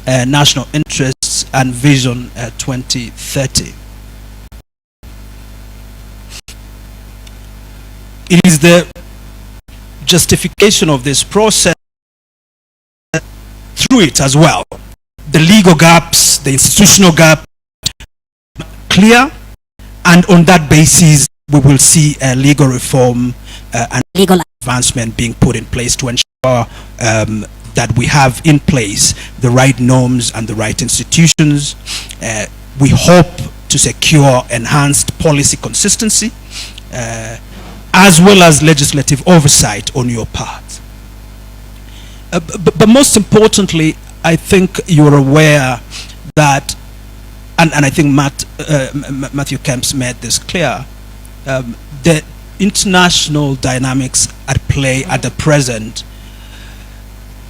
national interests and Vision 2030. It is the justification of this process through it as well. The legal gaps, the institutional gap, clear, and on that basis, we will see legal reform and legal advancement being put in place to ensure that we have in place the right norms and the right institutions. We hope to secure enhanced policy consistency as well as legislative oversight on your part. But most importantly, I think you're aware that, and I think Matthew Kemp's made this clear, the international dynamics at play at the present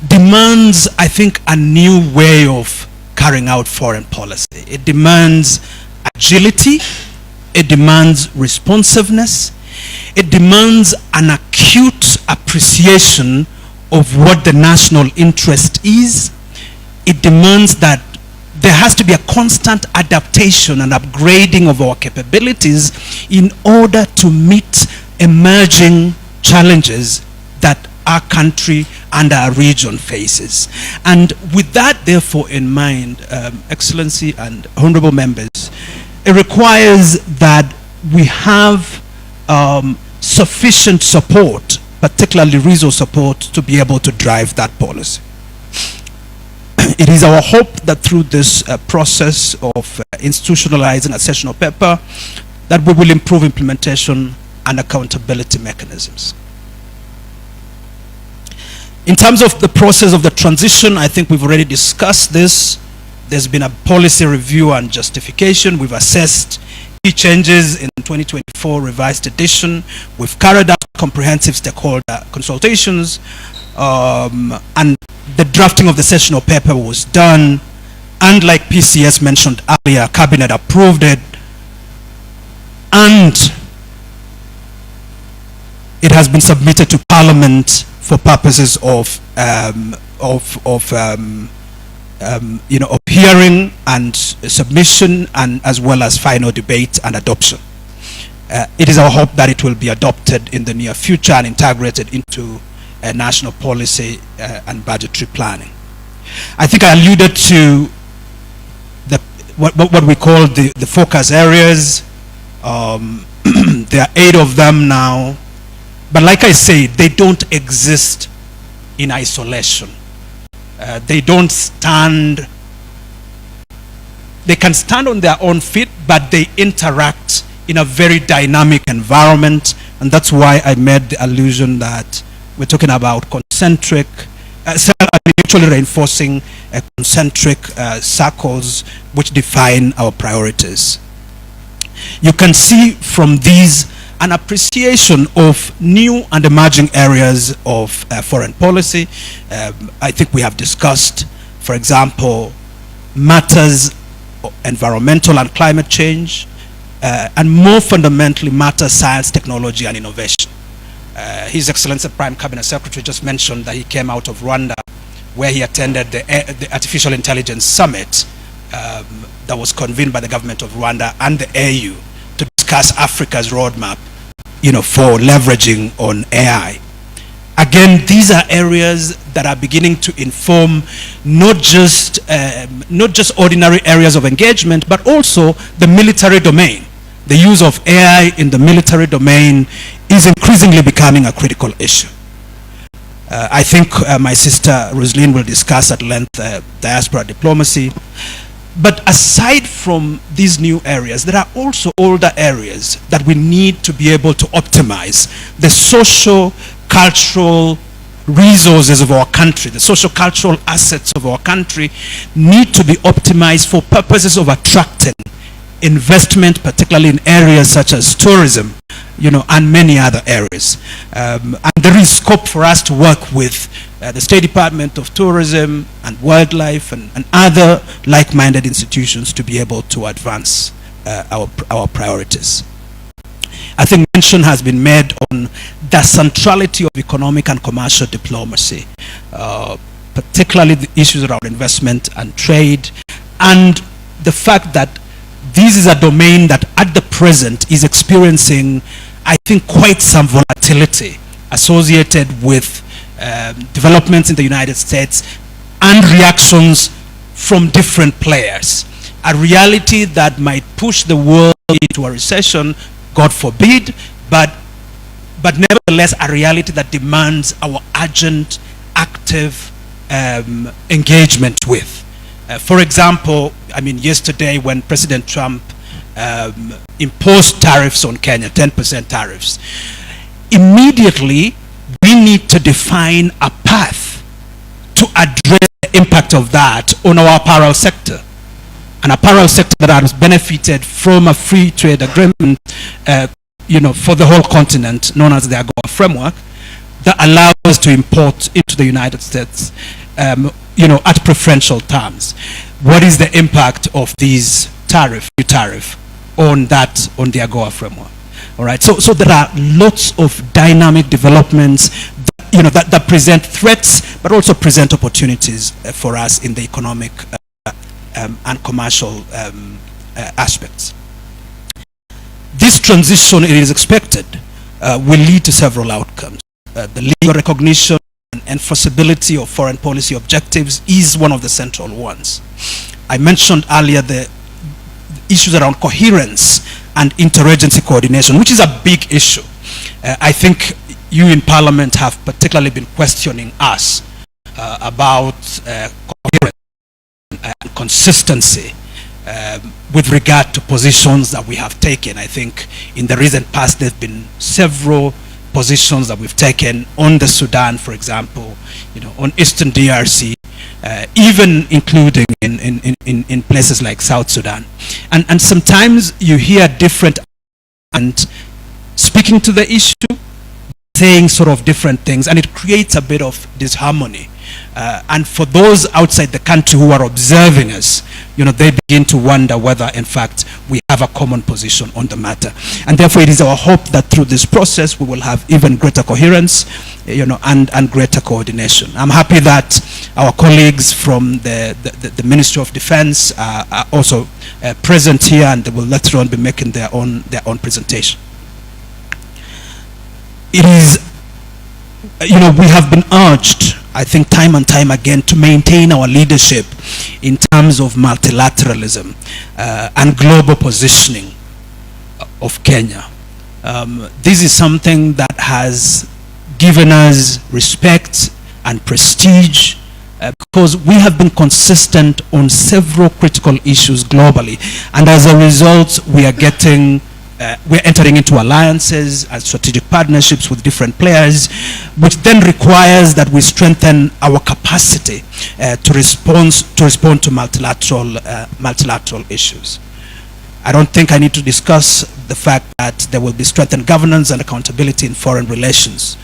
demands, I think, a new way of carrying out foreign policy. It demands agility, it demands responsiveness, it demands an acute appreciation of what the national interest is. It demands that there has to be a constant adaptation and upgrading of our capabilities in order to meet emerging challenges that our country and our region faces. And with that, therefore, in mind, Excellency and honorable members, it requires that we have sufficient support, particularly resource support, to be able to drive that policy. It is our hope that through this process of institutionalizing a sessional paper, that we will improve implementation and accountability mechanisms. In terms of the process of the transition, I think we've already discussed this. There's been a policy review and justification. We've assessed key changes in 2024 revised edition. We've carried out comprehensive stakeholder consultations, and the drafting of the sessional paper was done, and like PCS mentioned earlier, Cabinet approved it, and it has been submitted to Parliament for purposes of hearing and submission, and as well as final debate and adoption. It is our hope that it will be adopted in the near future and integrated into national policy and budgetary planning. I think I alluded to what we call the focus areas. There are 8 of them now, but like I say, they don't exist in isolation. They don't stand, they can stand on their own feet, but they interact in a very dynamic environment, and that's why I made the allusion that we're talking about concentric, mutually reinforcing concentric circles which define our priorities. You can see from these an appreciation of new and emerging areas of foreign policy. I think we have discussed, for example, matters of environmental and climate change, and more fundamentally matters science, technology, and innovation. His Excellency Prime Cabinet Secretary just mentioned that he came out of Rwanda, where he attended the Artificial Intelligence Summit that was convened by the government of Rwanda and the AU to discuss Africa's roadmap, for leveraging on AI. Again, these are areas that are beginning to inform not just ordinary areas of engagement, but also the military domain. The use of AI in the military domain is increasingly becoming a critical issue. I think my sister Rosaline will discuss at length diaspora diplomacy. But aside from these new areas, there are also older areas that we need to be able to optimize. The social, cultural resources of our country, the social, cultural assets of our country need to be optimized for purposes of attracting investment, particularly in areas such as tourism, and many other areas. And there is scope for us to work with the State Department of Tourism and Wildlife and other like-minded institutions to be able to advance our priorities. I think mention has been made on the centrality of economic and commercial diplomacy. particularly the issues around investment and trade, and the fact that this is a domain that at the present is experiencing, I think, quite some volatility associated with developments in the United States and reactions from different players. A reality that might push the world into a recession, God forbid, but nevertheless a reality that demands our urgent, active engagement with. For example, I mean, yesterday when President Trump imposed tariffs on Kenya, 10% tariffs, immediately we need to define a path to address the impact of that on our apparel sector. An apparel sector that has benefited from a free trade agreement, for the whole continent, known as the AGOA framework, that allows us to import into the United States, at preferential terms. What is the impact of these new tariff on the AGOA framework? All right. So there are lots of dynamic developments that present threats, but also present opportunities for us in the economic and commercial aspects. This transition, it is expected, will lead to several outcomes. The legal recognition and enforceability of foreign policy objectives is one of the central ones. I mentioned earlier the issues around coherence and interagency coordination, which is a big issue. I think you in Parliament have particularly been questioning us about coherence and consistency with regard to positions that we have taken. I think in the recent past there have been several positions that we've taken on the Sudan, for example, on Eastern DRC, even including in places like South Sudan. And sometimes you hear different and speaking to the issue, saying sort of different things, and it creates a bit of disharmony. And for those outside the country who are observing us, they begin to wonder whether, in fact, we have a common position on the matter. And therefore, it is our hope that through this process, we will have even greater coherence, and greater coordination. I'm happy that our colleagues from the Ministry of Defense are also present here, and they will later on be making their own presentation. It is, we have been urged, I think, time and time again, to maintain our leadership in terms of multilateralism and global positioning of Kenya. This is something that has given us respect and prestige because we have been consistent on several critical issues globally, and as a result, we're entering into alliances and strategic partnerships with different players, which then requires that we strengthen our capacity to respond to multilateral issues. I don't think I need to discuss the fact that there will be strengthened governance and accountability in foreign relations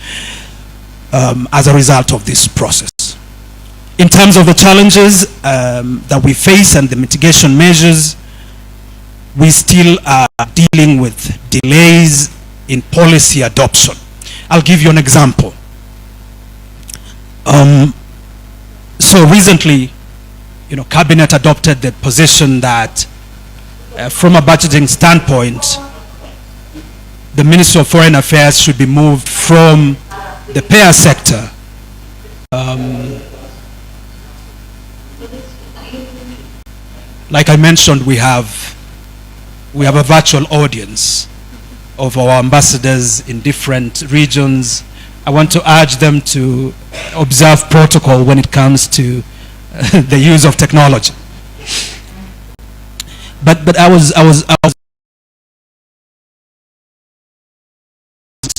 as a result of this process. In terms of the challenges that we face and the mitigation measures, we still are dealing with delays in policy adoption. I'll give you an example. So recently, Cabinet adopted the position that from a budgeting standpoint, the Ministry of Foreign Affairs should be moved from the payer sector like I mentioned, we have a virtual audience of our ambassadors in different regions. I want to urge them to observe protocol when it comes to the use of technology. But I was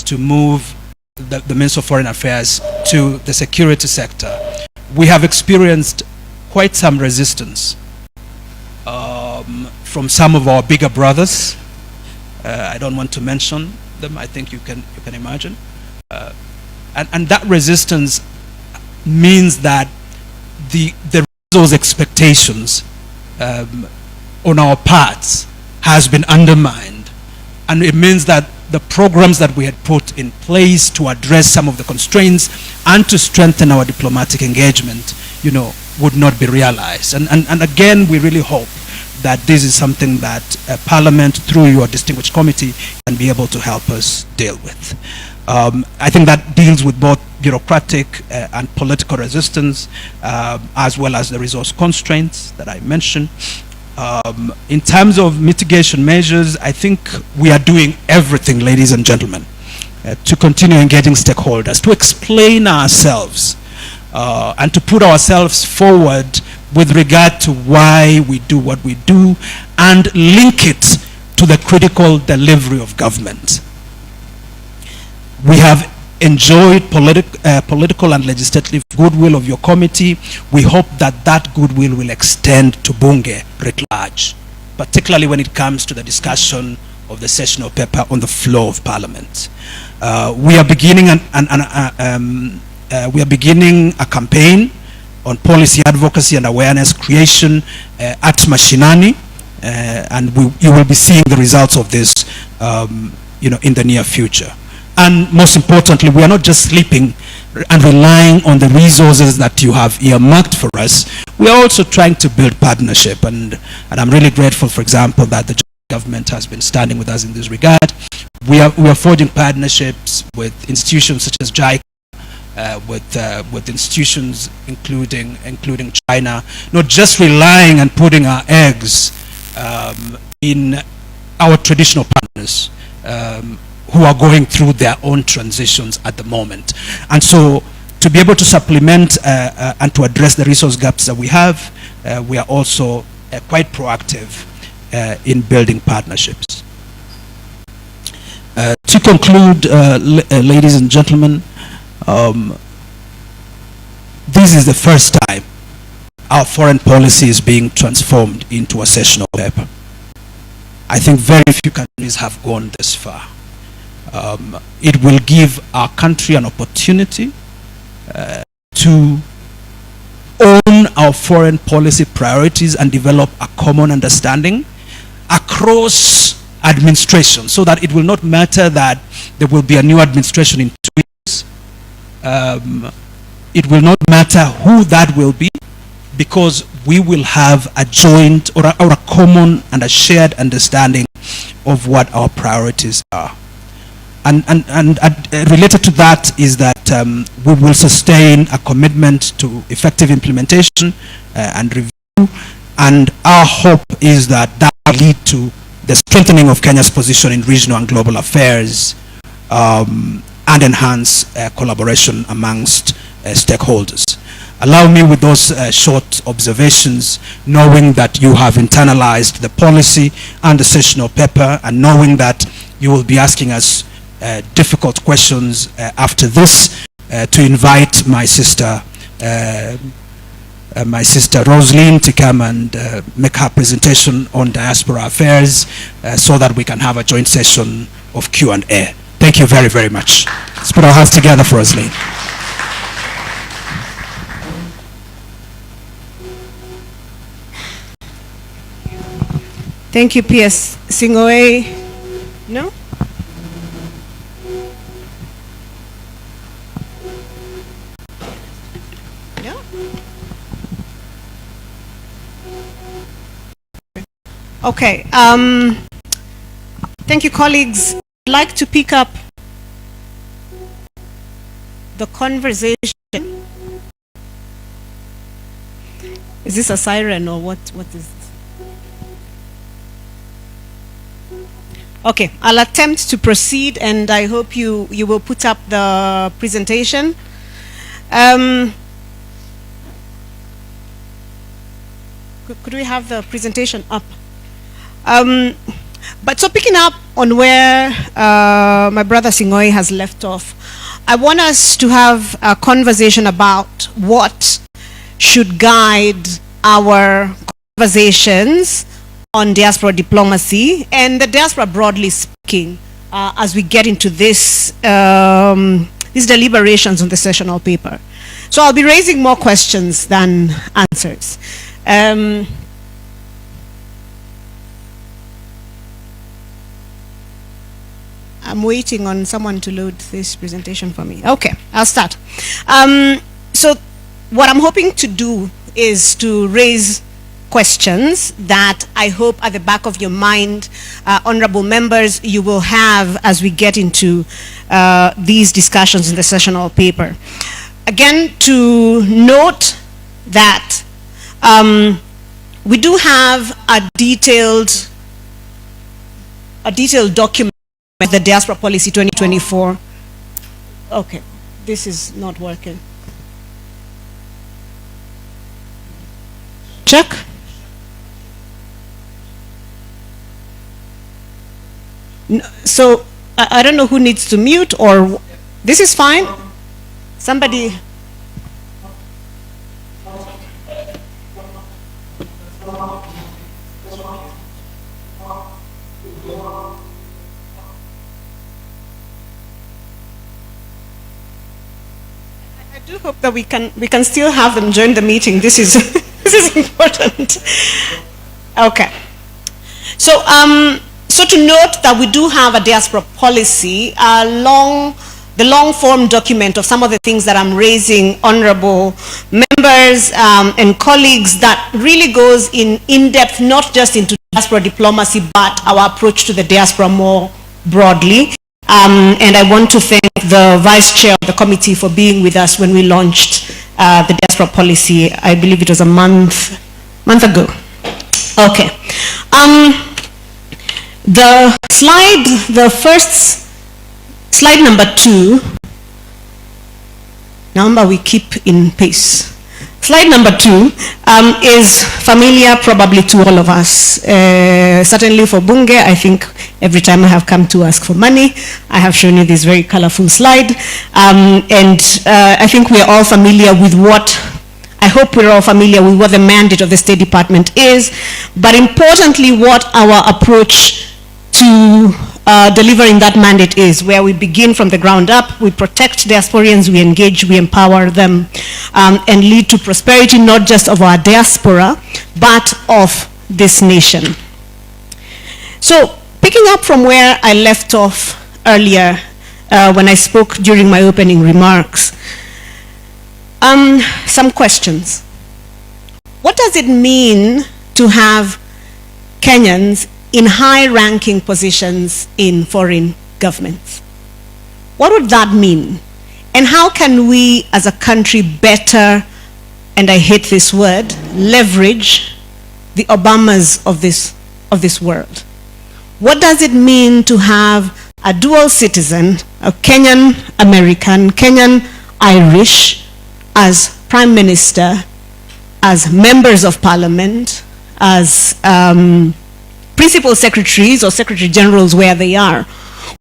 to move the Ministry of Foreign Affairs to the security sector. We have experienced quite some resistance from some of our bigger brothers. I don't want to mention them. I think you can imagine. And that resistance means that those expectations on our parts has been undermined, and it means that the programs that we had put in place to address some of the constraints and to strengthen our diplomatic engagement, you know, would not be realized. And again, we really hope that this is something that Parliament, through your distinguished committee, can be able to help us deal with. I think that deals with both bureaucratic and political resistance, as well as the resource constraints that I mentioned. In terms of mitigation measures, I think we are doing everything, ladies and gentlemen, to continue engaging stakeholders, to explain ourselves, and to put ourselves forward with regard to why we do what we do, and link it to the critical delivery of government. We have enjoyed political and legislative goodwill of your committee. We hope that that goodwill will extend to Bunge writ large, particularly when it comes to the discussion of the sessional paper on the floor of Parliament. We are beginning a campaign on policy advocacy and awareness creation at Mashinani, and you will be seeing the results of this, you know, in the near future. And most importantly, we are not just sleeping and relying on the resources that you have earmarked for us. We are also trying to build partnership, and I'm really grateful, for example, that the government has been standing with us in this regard. We are forging partnerships with institutions such as JICA, with institutions including China, not just relying and putting our eggs in our traditional partners who are going through their own transitions at the moment. And so to be able to supplement and to address the resource gaps that we have, we are also quite proactive in building partnerships. To conclude, ladies and gentlemen, this is the first time our foreign policy is being transformed into a sessional paper. I think very few countries have gone this far. It will give our country an opportunity to own our foreign policy priorities and develop a common understanding across administration, so that it will not matter that there will be a new administration in 2 years. It will not matter who that will be, because we will have a joint or a common and a shared understanding of what our priorities are. And related to that is that we will sustain a commitment to effective implementation and review, and our hope is that that will lead to the strengthening of Kenya's position in regional and global affairs, and enhance collaboration amongst stakeholders. Allow me, with those short observations, knowing that you have internalized the policy and the sessional paper, and knowing that you will be asking us difficult questions after this, to invite my sister Rosaline to come and make her presentation on diaspora affairs, so that we can have a joint session of Q&A. Thank you very, very much. Let's put our hands together for Rosaline. Thank you, PS Singoe. No? No? Okay. Thank you, colleagues. I'd like to pick up the conversation. Is this a siren or what is this? Okay, I'll attempt to proceed, and I hope you will put up the presentation. Could we have the presentation up? But so picking up on where my brother Singoe has left off, I want us to have a conversation about what should guide our conversations on diaspora diplomacy and the diaspora broadly speaking, as we get into this these deliberations on the sessional paper. So I'll be raising more questions than answers. I'm waiting on someone to load this presentation for me. Okay, I'll start. So what I'm hoping to do is to raise questions that I hope at the back of your mind, honorable members, you will have as we get into these discussions in the sessional paper. Again, to note that we do have a detailed document, the Diaspora Policy 2024. Okay, this is not working. Check. No, so I don't know who needs to mute, or this is fine. Somebody. I do hope that we can still have them join the meeting. This is this is important. Okay. So so to note that we do have a diaspora policy, the long form document of some of the things that I'm raising, honorable members and colleagues, that really goes in depth, not just into diaspora diplomacy, but our approach to the diaspora more broadly. And I want to thank the vice chair of the committee for being with us when we launched the diaspora policy. I believe it was a month ago. Okay. The first slide, number 2. Number we keep in pace. Slide number 2 is familiar probably to all of us. Certainly for Bunge, I think every time I have come to ask for money, I have shown you this very colorful slide. And I think we're all familiar with I hope we're all familiar with what the mandate of the State Department is, but importantly what our approach to delivering that mandate is, where we begin from the ground up, we protect diasporians, we engage, we empower them, and lead to prosperity not just of our diaspora, but of this nation. So picking up from where I left off earlier when I spoke during my opening remarks, some questions. What does it mean to have Kenyans in high-ranking positions in foreign governments? What would that mean? And how can we as a country better, and I hate this word, leverage the Obamas of this world? What does it mean to have a dual citizen, a Kenyan American, Kenyan Irish, as Prime Minister, as members of Parliament, as principal secretaries or secretary generals where they are?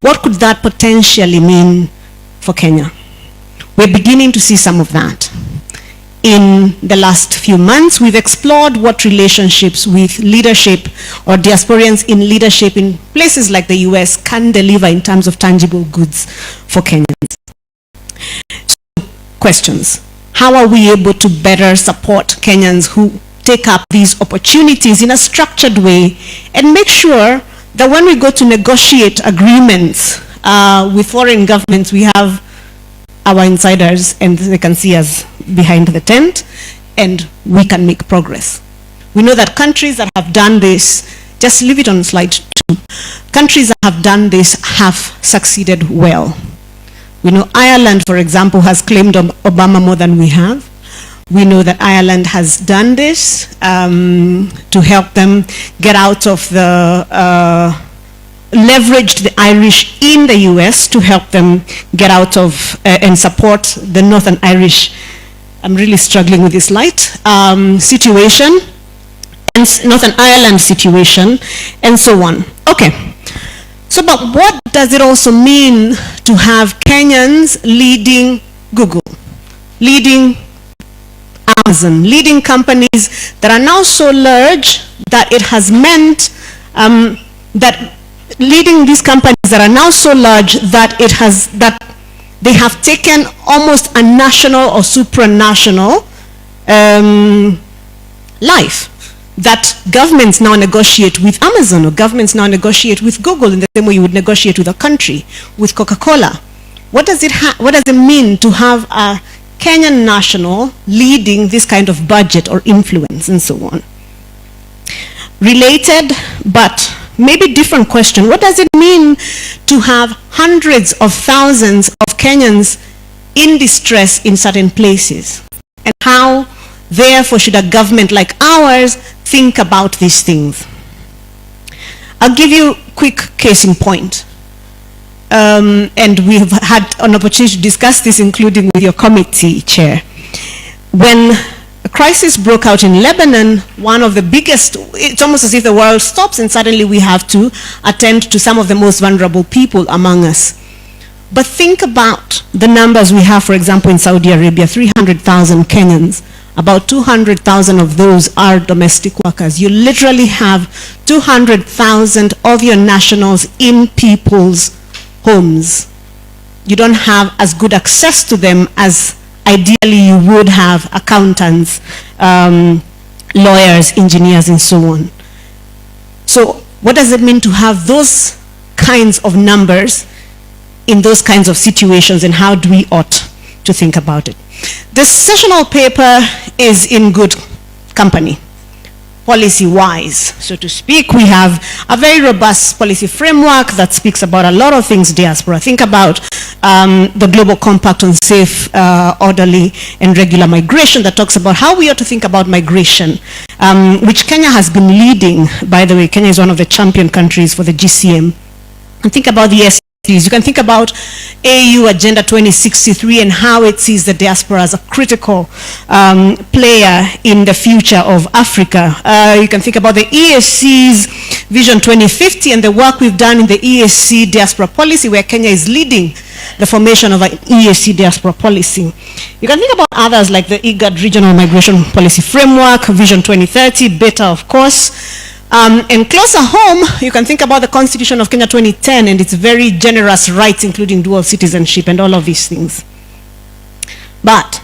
What could that potentially mean for Kenya? We're beginning to see some of that. In the last few months, we've explored what relationships with leadership or diasporians in leadership in places like the US can deliver in terms of tangible goods for Kenyans. So, questions. How are we able to better support Kenyans who take up these opportunities in a structured way, and make sure that when we go to negotiate agreements with foreign governments, we have our insiders and they can see us behind the tent and we can make progress. We know that countries that have done this, just leave it on slide 2, countries that have done this have succeeded well. We know Ireland, for example, has claimed Obama more than we have. We know that Ireland has done this to help them get out of leveraged the Irish in the US to help them get out of and support the Northern Irish, I'm really struggling with this light, situation, and Northern Ireland situation, and so on. Okay. So, but what does it also mean to have Kenyans leading Google, leading Amazon, leading companies that are now so large that it has meant that leading these companies that are now so large that they have taken almost a national or supranational life. that governments now negotiate with Amazon, or governments now negotiate with Google in the same way you would negotiate with a country, with Coca-Cola. What does it mean to have a Kenyan national leading this kind of budget or influence and so on? Related, but maybe different question. What does it mean to have hundreds of thousands of Kenyans in distress in certain places? And how, therefore, should a government like ours think about these things? I'll give you a quick case in point. And we've had an opportunity to discuss this, including with your committee chair. When a crisis broke out in Lebanon, one of the biggest, it's almost as if the world stops and suddenly we have to attend to some of the most vulnerable people among us. But think about the numbers we have, for example, in Saudi Arabia, 300,000 Kenyans. About 200,000 of those are domestic workers. You literally have 200,000 of your nationals in people's homes. You don't have as good access to them as ideally you would have accountants, lawyers, engineers, and so on. So what does it mean to have those kinds of numbers in those kinds of situations, and how do we ought to think about it? The sessional paper is in good company, policy-wise, so to speak. We have a very robust policy framework that speaks about a lot of things diaspora. Think about the Global Compact on Safe, Orderly, and Regular Migration that talks about how we ought to think about migration, which Kenya has been leading. By the way, Kenya is one of the champion countries for the GCM. And think about the SDGs. You can think about AU Agenda 2063 and how it sees the diaspora as a critical player in the future of Africa. You can think about the EAC's Vision 2050 and the work we've done in the EAC diaspora policy, where Kenya is leading the formation of an EAC diaspora policy. You can think about others like the IGAD Regional Migration Policy Framework, Vision 2030, BETA, of course. And closer home, you can think about the Constitution of Kenya 2010 and its very generous rights, including dual citizenship and all of these things. But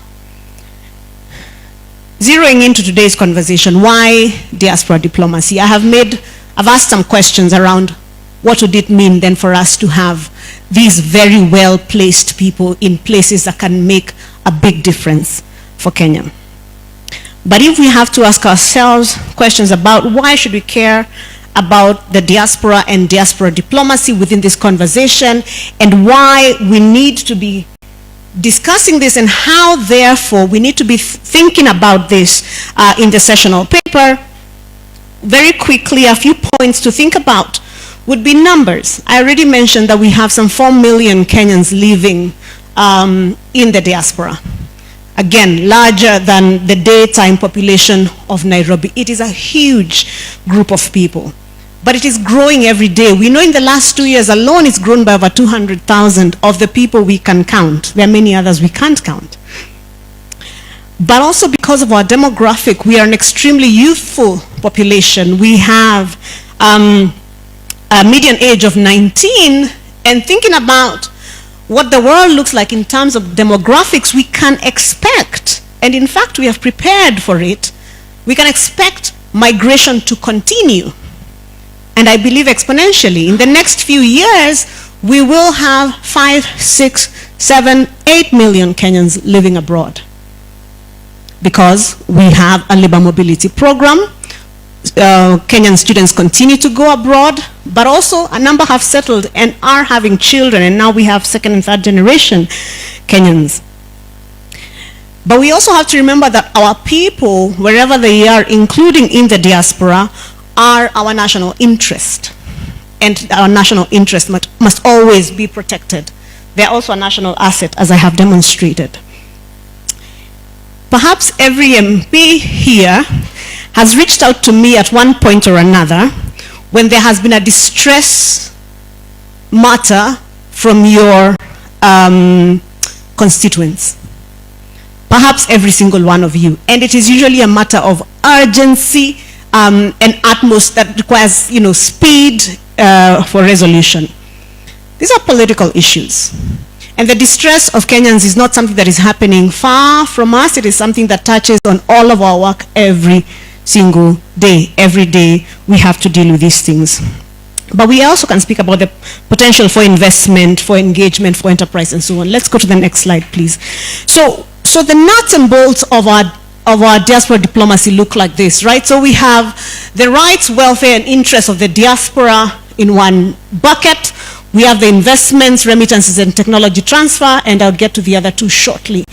zeroing into today's conversation, why diaspora diplomacy? I've asked some questions around what would it mean then for us to have these very well-placed people in places that can make a big difference for Kenya. But if we have to ask ourselves questions about why should we care about the diaspora and diaspora diplomacy within this conversation, and why we need to be discussing this, and how therefore we need to be thinking about this in the sessional paper, very quickly a few points to think about would be numbers. I already mentioned that we have some 4 million Kenyans living in the diaspora. Again, larger than the daytime population of Nairobi. It is a huge group of people, but it is growing every day. We know in the last 2 years alone, it's grown by over 200,000 of the people we can count. There are many others we can't count. But also because of our demographic, we are an extremely youthful population. We have a median age of 19, and thinking about what the world looks like in terms of demographics, we can expect, and in fact we have prepared for it, we can expect migration to continue. And I believe exponentially. In the next few years, we will have 5, 6, 7, 8 million Kenyans living abroad, because we have a labor mobility program. Kenyan students continue to go abroad, but also a number have settled and are having children, and now we have second and third generation Kenyans. But we also have to remember that our people, wherever they are, including in the diaspora, are our national interest. And our national interest must always be protected. They're also a national asset, as I have demonstrated. Perhaps every MP here has reached out to me at one point or another when there has been a distress matter from your constituents. Perhaps every single one of you. And it is usually a matter of urgency and utmost that requires, speed for resolution. These are political issues. And the distress of Kenyans is not something that is happening far from us. It is something that touches on all of our work every single day. Every day we have to deal with these things. But we also can speak about the potential for investment, for engagement, for enterprise, and so on. Let's go to the next slide, please. So the nuts and bolts of our diaspora diplomacy look like this, right? So we have the rights, welfare, and interests of the diaspora in one bucket. We have the investments, remittances, and technology transfer, and I'll get to the other two shortly.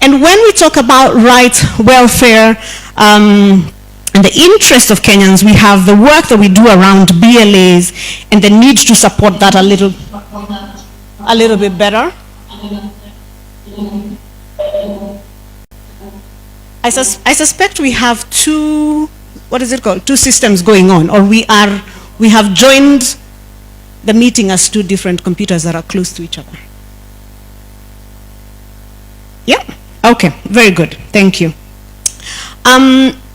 And when we talk about rights, welfare, and the interest of Kenyans, we have the work that we do around BLAs and the need to support that a little bit better. I suspect we have two systems going on, or we have joined the meeting as two different computers that are close to each other. Yeah, okay, very good, thank you.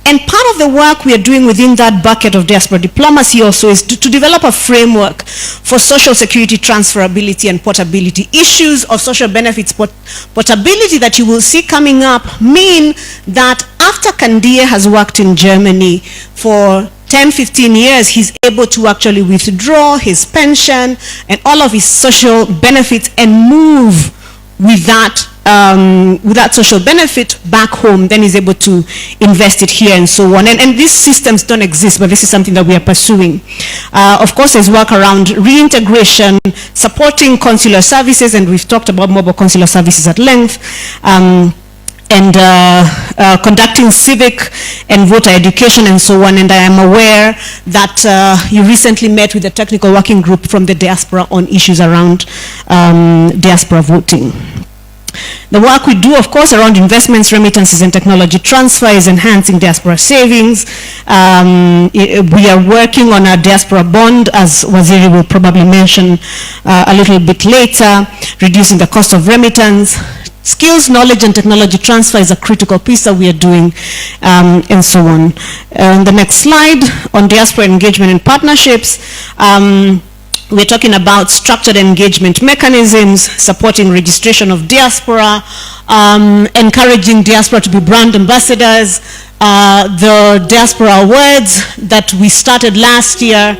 And part of the work we are doing within that bucket of diaspora diplomacy also is to develop a framework for social security transferability and portability. Issues of social benefits portability that you will see coming up mean that after Kandia has worked in Germany for 10-15 years, he's able to actually withdraw his pension and all of his social benefits and move with that social benefit back home. Then he's able to invest it here and so on. And these systems don't exist, but this is something that we are pursuing. Of course, there's work around reintegration, supporting consular services, and we've talked about mobile consular services at length, and conducting civic and voter education and so on. And I am aware that you recently met with the technical working group from the diaspora on issues around diaspora voting. The work we do, of course, around investments, remittances, and technology transfer is enhancing diaspora savings. We are working on a diaspora bond, as Waziri will probably mention a little bit later, reducing the cost of remittance. Skills, knowledge, and technology transfer is a critical piece that we are doing, and so on. The next slide, on diaspora engagement and partnerships. We're talking about structured engagement mechanisms, supporting registration of diaspora, encouraging diaspora to be brand ambassadors, the diaspora awards that we started last year,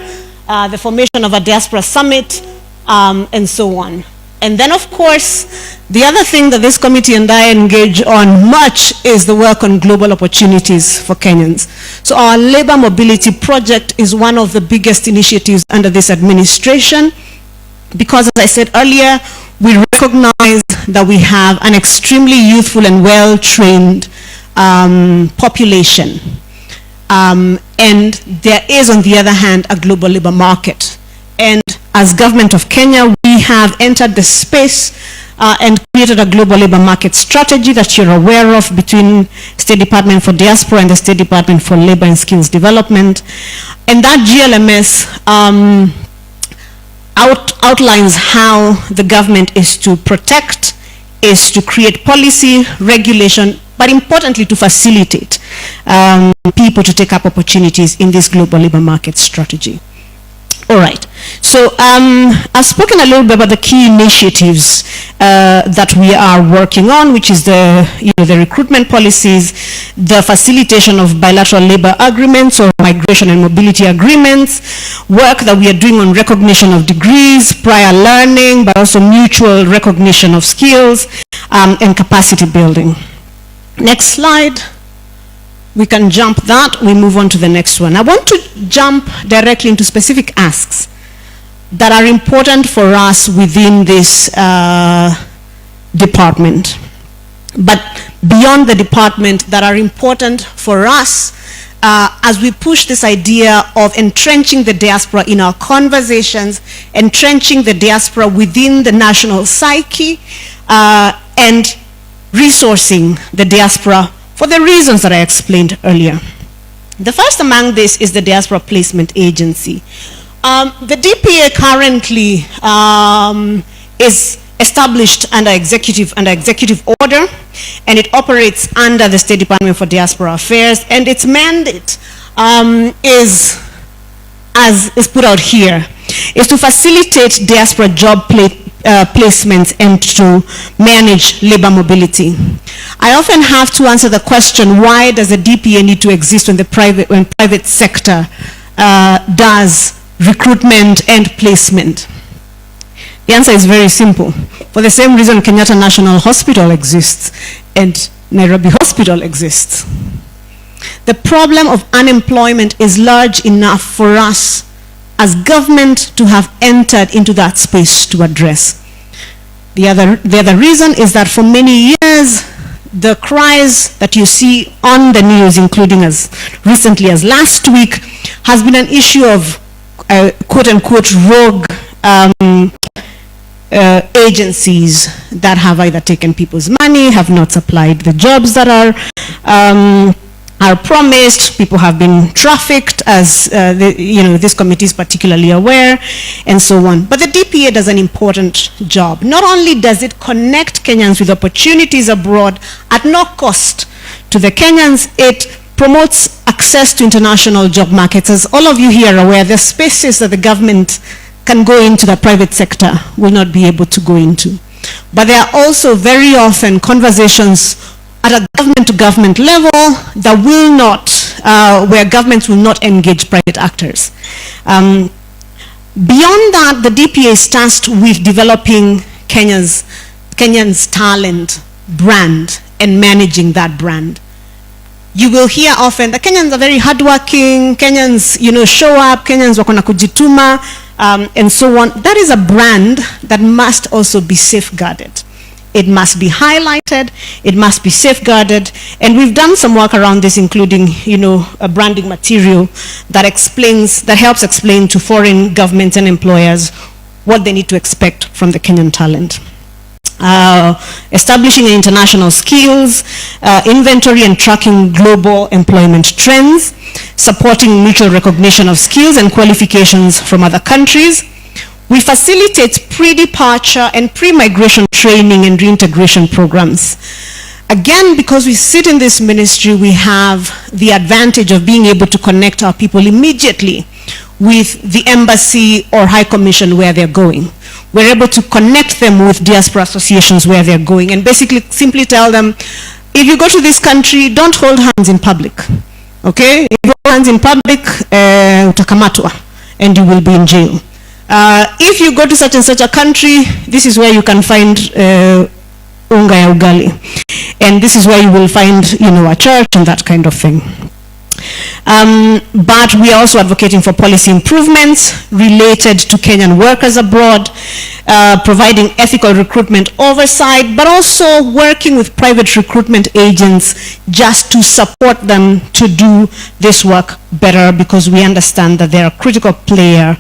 the formation of a diaspora summit, and so on. And then, of course, the other thing that this committee and I engage on much is the work on global opportunities for Kenyans. So our labor mobility project is one of the biggest initiatives under this administration, because, as I said earlier, we recognize that we have an extremely youthful and well-trained population. And there is, on the other hand, a global labor market. And as government of Kenya, we have entered the space and created a global labor market strategy that you're aware of between State Department for Diaspora and the State Department for Labor and Skills Development. And that GLMS outlines how the government is to protect, is to create policy, regulation, but importantly to facilitate people to take up opportunities in this global labor market strategy. All right, so I've spoken a little bit about the key initiatives that we are working on, which is the recruitment policies, the facilitation of bilateral labor agreements or migration and mobility agreements, work that we are doing on recognition of degrees, prior learning, but also mutual recognition of skills, and capacity building. Next slide. We can jump that, we move on to the next one. I want to jump directly into specific asks that are important for us within this department, but beyond the department, that are important for us as we push this idea of entrenching the diaspora in our conversations, entrenching the diaspora within the national psyche, and resourcing the diaspora for the reasons that I explained earlier. The first among this is the Diaspora Placement Agency. The DPA currently is established under executive order, and it operates under the State Department for Diaspora Affairs, and its mandate is put out here, is to facilitate diaspora job placements and to manage labor mobility. I often have to answer the question, why does the DPA need to exist when private sector does recruitment and placement? The answer is very simple. For the same reason Kenyatta National Hospital exists and Nairobi Hospital exists. The problem of unemployment is large enough for us as government to have entered into that space to address. The other reason is that for many years, the cries that you see on the news, including as recently as last week, has been an issue of quote-unquote rogue agencies that have either taken people's money, have not supplied the jobs that are promised. People have been trafficked, as this committee is particularly aware, and so on. But the DPA does an important job. Not only does it connect Kenyans with opportunities abroad at no cost to the Kenyans, it promotes access to international job markets. As all of you here are aware, the spaces that the government can go into that private sector will not be able to go into. But there are also very often conversations at a government-to-government level that will not, where governments will not engage private actors. Beyond that, the DPA is tasked with developing Kenyans' talent brand and managing that brand. You will hear often that Kenyans are very hardworking, Kenyans, show up, Kenyans wakona kujituma, and so on. That is a brand that must also be safeguarded. It must be highlighted, it must be safeguarded, and we've done some work around this, including, a branding material that helps explain to foreign governments and employers what they need to expect from the Kenyan talent. Establishing international skills, inventory and tracking global employment trends, supporting mutual recognition of skills and qualifications from other countries. We facilitate pre-departure and pre-migration training and reintegration programs. Again, because we sit in this ministry, we have the advantage of being able to connect our people immediately with the embassy or high commission where they're going. We're able to connect them with diaspora associations where they're going and basically simply tell them, if you go to this country, don't hold hands in public, okay? If you hold hands in public, utakamatwa, and you will be in jail. If you go to such and such a country, this is where you can find unga ya ugali. And this is where you will find, a church and that kind of thing. But we are also advocating for policy improvements related to Kenyan workers abroad, providing ethical recruitment oversight, but also working with private recruitment agents just to support them to do this work better, because we understand that they're a critical player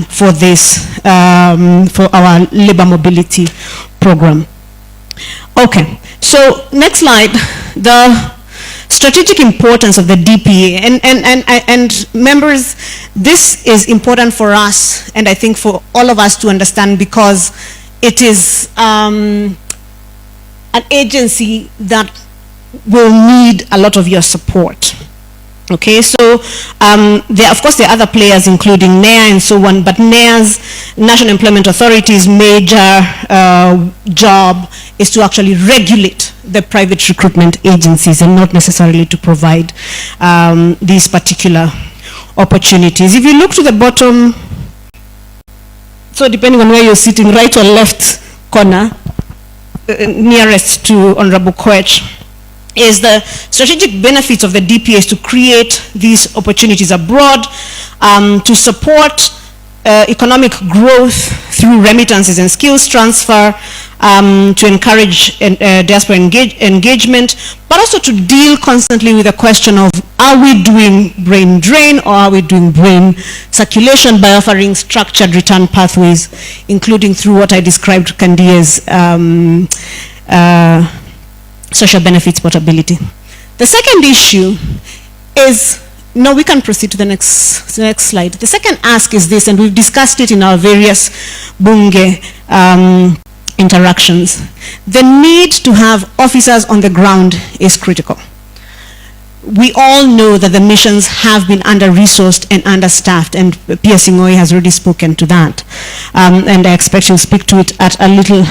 for this, for our labor mobility program. Okay, so next slide. The strategic importance of the DPA, and members, this is important for us, and I think for all of us to understand, because it is an agency that will need a lot of your support. Okay, so of course there are other players including NEA and so on, but NEA's, National Employment Authority's major job is to actually regulate the private recruitment agencies and not necessarily to provide these particular opportunities. If you look to the bottom, so depending on where you're sitting, right or left corner, nearest to Honorable Koech, is the strategic benefits of the DPA is to create these opportunities abroad, to support economic growth through remittances and skills transfer, to encourage diaspora engagement, but also to deal constantly with the question of, are we doing brain drain or are we doing brain circulation, by offering structured return pathways, including through what I described Kandia's social benefits portability. The second issue is, no, we can proceed to the next slide. The second ask is this, and we've discussed it in our various Bunge interactions. The need to have officers on the ground is critical. we all know that the missions have been under-resourced and understaffed, and Pia Sing'oei has already spoken to that. And I expect she'll speak to it at a little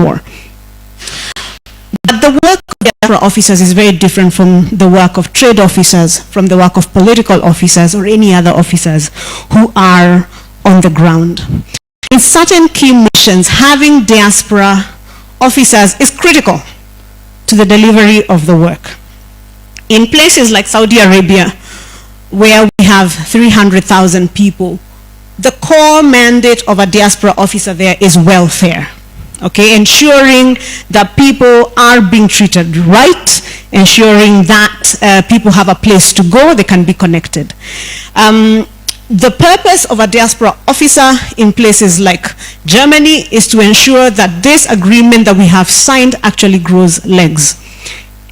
more. But the work of diaspora officers is very different from the work of trade officers, from the work of political officers, or any other officers who are on the ground. In certain key missions, having diaspora officers is critical to the delivery of the work. In places like Saudi Arabia, where we have 300,000 people, the core mandate of a diaspora officer there is welfare. Okay, ensuring that people are being treated right, ensuring that people have a place to go, they can be connected. The purpose of a diaspora officer in places like Germany is to ensure that this agreement that we have signed actually grows legs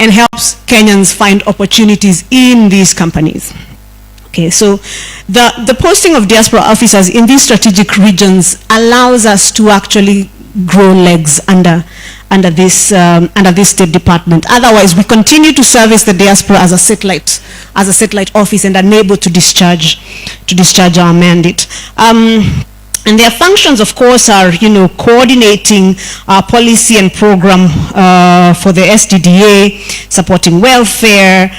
and helps Kenyans find opportunities in these companies. Okay, so the posting of diaspora officers in these strategic regions allows us to actually grow legs under this State Department. Otherwise, we continue to service the diaspora as a satellite office and unable to discharge our mandate. And their functions, of course, are, coordinating our policy and program for the SDDA, supporting welfare,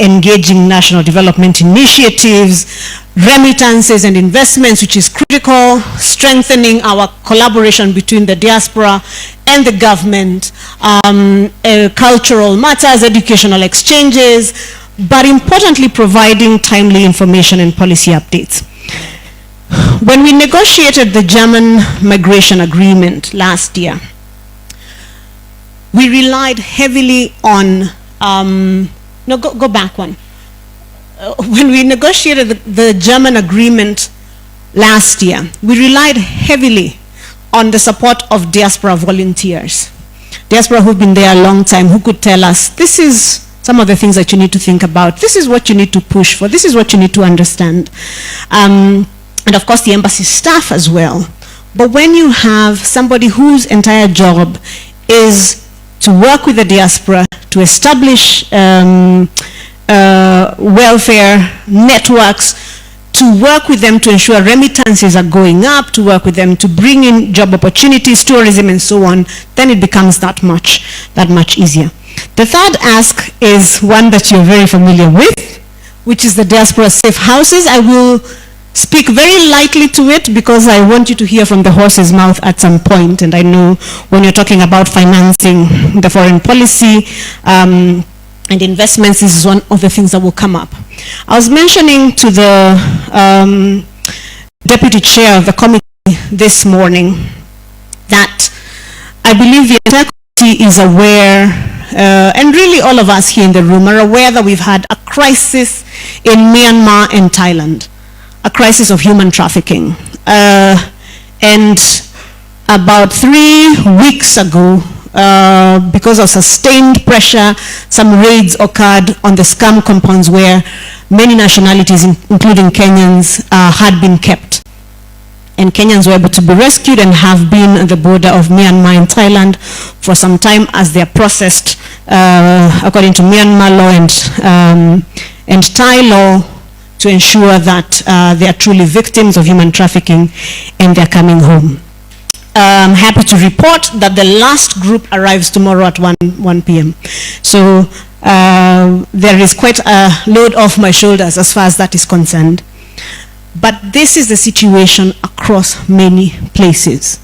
engaging national development initiatives, remittances and investments, which is critical, strengthening our collaboration between the diaspora and the government, cultural matters, educational exchanges, but importantly, providing timely information and policy updates. When we negotiated the German migration agreement last year, we relied heavily on, go back one. When we negotiated the German agreement last year, we relied heavily on the support of diaspora volunteers. Diaspora who've been there a long time, who could tell us, this is some of the things that you need to think about, this is what you need to push for, this is what you need to understand. And of course the embassy staff as well. But when you have somebody whose entire job is to work with the diaspora, to establish welfare networks, to work with them to ensure remittances are going up, to work with them to bring in job opportunities, tourism and so on, then it becomes that much easier. The third ask is one that you're very familiar with, which is the diaspora safe houses. I will speak very lightly to it because I want you to hear from the horse's mouth at some point, and I know when you're talking about financing the foreign policy and investments, this is one of the things that will come up. I was mentioning to the deputy chair of the committee this morning that I believe the entire committee is aware, and really all of us here in the room are aware that we've had a crisis in Myanmar and Thailand, a crisis of human trafficking. And about 3 weeks ago, because of sustained pressure, some raids occurred on the scam compounds where many nationalities, including Kenyans, had been kept. And Kenyans were able to be rescued and have been at the border of Myanmar and Thailand for some time as they are processed according to Myanmar law and Thai law to ensure that they are truly victims of human trafficking and they're coming home. I'm happy to report that the last group arrives tomorrow at 1 p.m. So there is quite a load off my shoulders as far as that is concerned. But this is the situation across many places.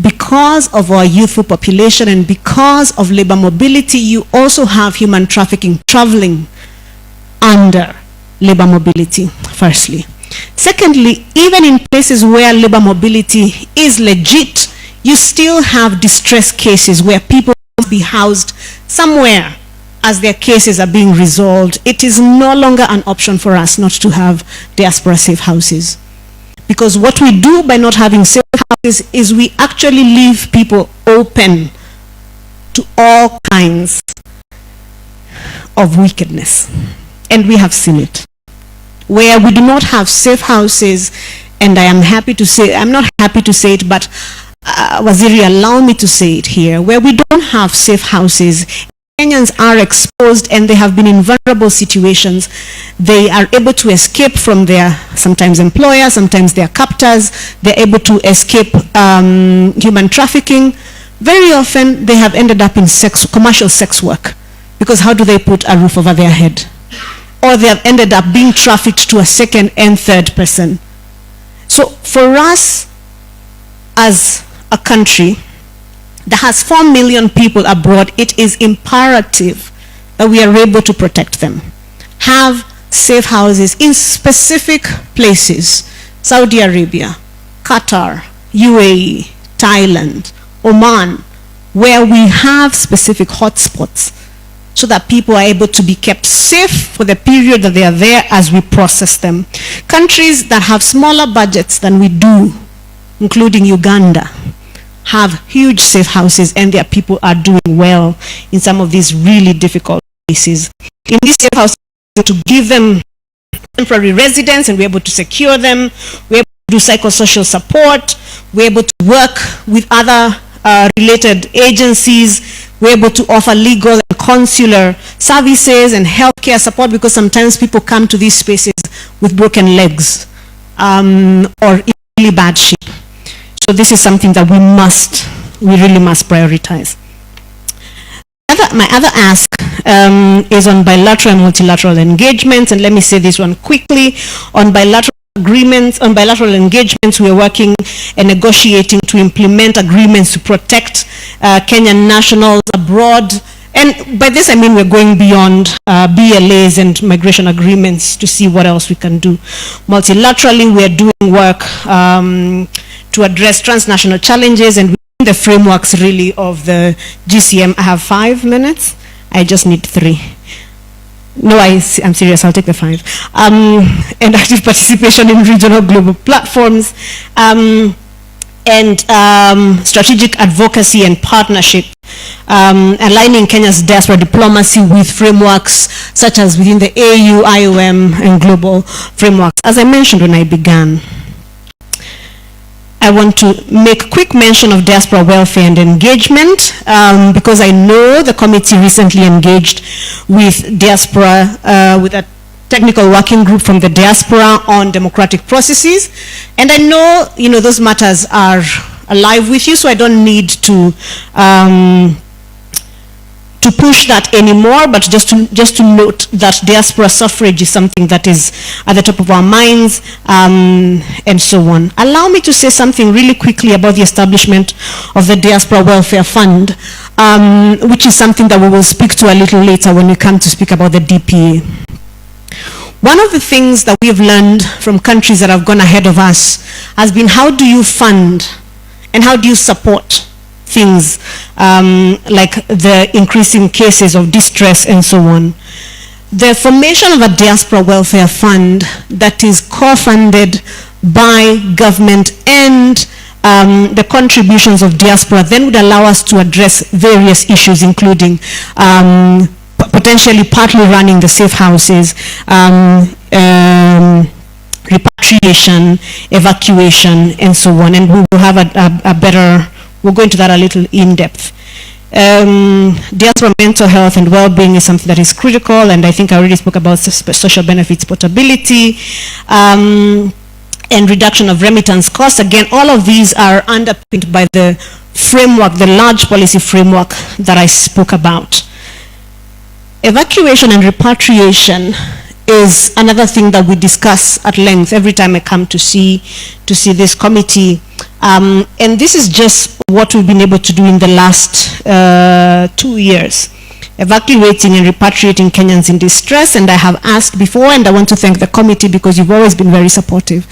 Because of our youthful population and because of labor mobility, you also have human trafficking traveling under labor mobility, firstly. Secondly, even in places where labor mobility is legit, you still have distress cases where people must be housed somewhere as their cases are being resolved. It is no longer an option for us not to have diaspora safe houses. Because what we do by not having safe houses is we actually leave people open to all kinds of wickedness. And we have seen it. Where we do not have safe houses, and I am happy to say, I'm not happy to say it, but Waziri, allow me to say it here, where we don't have safe houses, Kenyans are exposed and they have been in vulnerable situations, they are able to escape from their sometimes employer, sometimes their captors, they're able to escape human trafficking. Very often they have ended up in commercial sex work, because how do they put a roof over their head? Or they have ended up being trafficked to a second and third person. So for us as a country that has 4 million people abroad, it is imperative that we are able to protect them. Have safe houses in specific places: Saudi Arabia, Qatar, UAE, Thailand, Oman, where we have specific hotspots, so that people are able to be kept safe for the period that they are there as we process them. Countries that have smaller budgets than we do, including Uganda, have huge safe houses, and their people are doing well in some of these really difficult places. In these safe houses, to give them temporary residence, and we're able to secure them, we're able to do psychosocial support, we're able to work with other related agencies, we're able to offer legal and consular services and healthcare support, because sometimes people come to these spaces with broken legs or in really bad shape. So this is something that we really must prioritize. My other ask is on bilateral and multilateral engagements, and let me say this one quickly. On bilateral agreements, on bilateral engagements, we are working and negotiating to implement agreements to protect Kenyan nationals abroad. And by this I mean we're going beyond BLAs and migration agreements to see what else we can do. Multilaterally, we are doing work to address transnational challenges, and within the frameworks really of the GCM. I have 5 minutes. I just need 3. No, I'm serious, I'll take the 5. And active participation in regional global platforms, and strategic advocacy and partnership, aligning Kenya's diaspora diplomacy with frameworks such as within the AU, IOM, and global frameworks. As I mentioned when I began, I want to make quick mention of diaspora welfare and engagement, because I know the committee recently engaged with diaspora, with a technical working group from the diaspora on democratic processes. And I know, those matters are alive with you, so I don't need to push that anymore, but just to note that diaspora suffrage is something that is at the top of our minds, and so on. Allow me to say something really quickly about the establishment of the Diaspora Welfare Fund, which is something that we will speak to a little later when we come to speak about the DPA. One of the things that we've learned from countries that have gone ahead of us has been, how do you fund and how do you support things like the increasing cases of distress and so on. The formation of a diaspora welfare fund that is co-funded by government and the contributions of diaspora then would allow us to address various issues, including potentially partly running the safe houses, repatriation, evacuation, and so on. And we will have a better, we'll go into that a little in depth. Diaspora mental health and well-being is something that is critical, and I think I already spoke about social benefits portability, and reduction of remittance costs. Again, all of these are underpinned by the framework, the large policy framework that I spoke about. Evacuation and repatriation is another thing that we discuss at length every time I come to see this committee. And this is just what we've been able to do in the last 2 years, evacuating and repatriating Kenyans in distress. And I have asked before, and I want to thank the committee because you've always been very supportive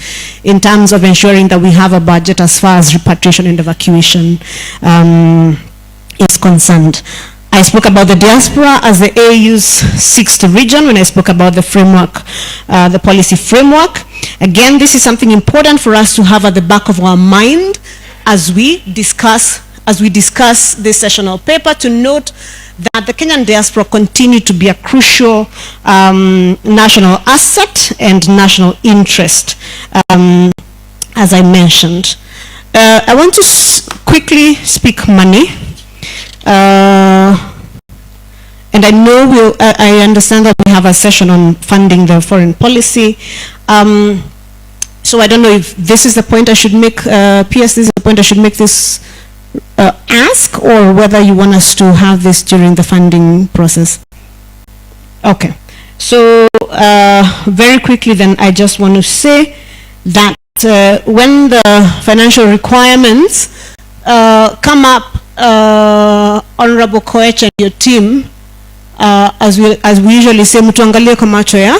in terms of ensuring that we have a budget as far as repatriation and evacuation is concerned. I spoke about the diaspora as the AU's 6th region when I spoke about the framework, the policy framework. Again, this is something important for us to have at the back of our mind as we discuss this sessional paper, to note that the Kenyan diaspora continue to be a crucial national asset and national interest, as I mentioned. I want to quickly speak money. and I know I understand that we have a session on funding the foreign policy. So I don't know if this is the point I should make, PS, this is the point I should make this ask, or whether you want us to have this during the funding process. Okay. So very quickly then, I just want to say that when the financial requirements come up, Honorable Koech and your team, as we usually say, mtuangalie kwa macho ya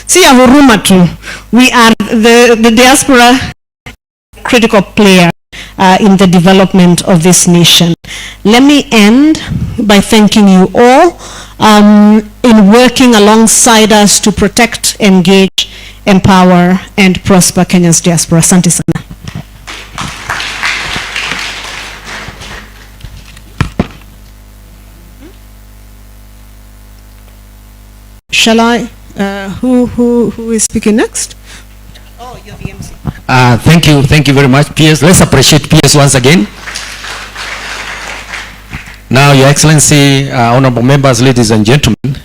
si ya huruma tu. We are the diaspora critical player in the development of this nation. Let me end by thanking you all in working alongside us to protect, engage, empower, and prosper Kenya's diaspora. Asante sana. Shall I? Who is speaking next? Oh, you're the MC. Thank you very much, PS. Let's appreciate PS once again. Now, Your Excellency, honorable members, ladies and gentlemen,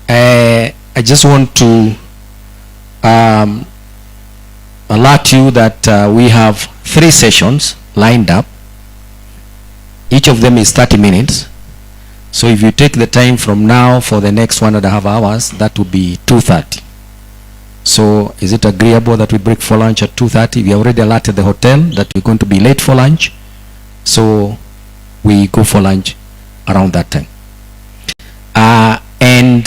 I just want to alert you that we have 3 sessions lined up. Each of them is 30 minutes. So if you take the time from now for the next 1.5 hours, that would be 2:30. So is it agreeable that we break for lunch at 2:30? We already alerted the hotel that we're going to be late for lunch. So we go for lunch around that time. And